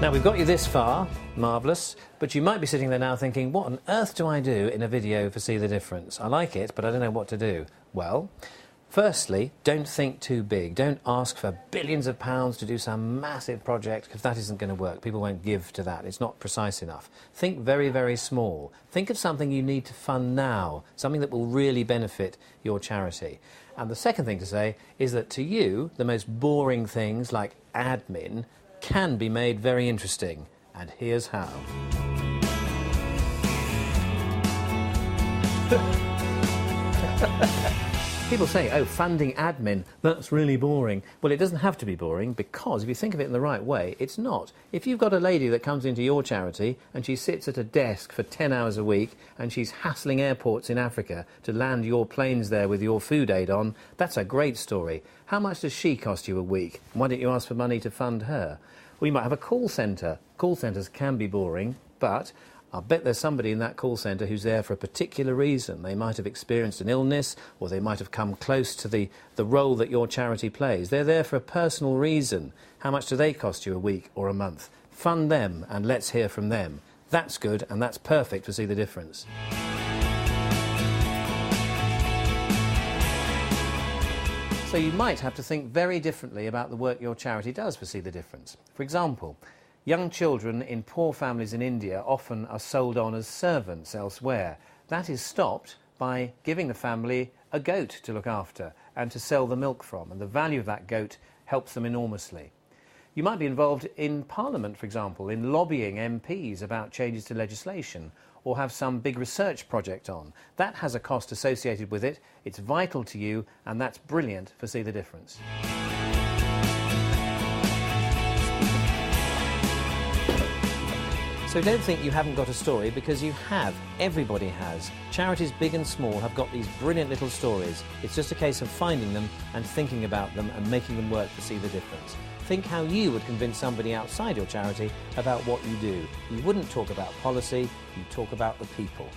Now, we've got you this far, marvellous, but you might be sitting there now thinking, what on earth do I do in a video for See the Difference? I like it, but I don't know what to do. Well, firstly, don't think too big. Don't ask for billions of pounds to do some massive project, because that isn't going to work. People won't give to that. It's not precise enough. Think very, very small. Think of something you need to fund now, something that will really benefit your charity. And the second thing to say is that to you, the most boring things like admin can be made very interesting. And here's how. People say, oh, funding admin, that's really boring. Well, it doesn't have to be boring, because if you think of it in the right way, it's not. If you've got a lady that comes into your charity and she sits at a desk for 10 hours a week and she's hassling airports in Africa to land your planes there with your food aid on, that's a great story. How much does she cost you a week? Why don't you ask for money to fund her? Well, you might have a call centre. Call centres can be boring, but I'll bet there's somebody in that call centre who's there for a particular reason. They might have experienced an illness, or they might have come close to the role that your charity plays. They're there for a personal reason. How much do they cost you a week or a month? Fund them and let's hear from them. That's good and that's perfect to See the Difference. So you might have to think very differently about the work your charity does for See the Difference. For example, young children in poor families in India often are sold on as servants elsewhere. That is stopped by giving the family a goat to look after and to sell the milk from, and the value of that goat helps them enormously. You might be involved in Parliament, for example, in lobbying MPs about changes to legislation, or have some big research project on. That has a cost associated with it, it's vital to you, and that's brilliant for See the Difference. So don't think you haven't got a story, because you have. Everybody has. Charities big and small have got these brilliant little stories. It's just a case of finding them and thinking about them and making them work for See the Difference. Think how you would convince somebody outside your charity about what you do. You wouldn't talk about policy, you talk about the people.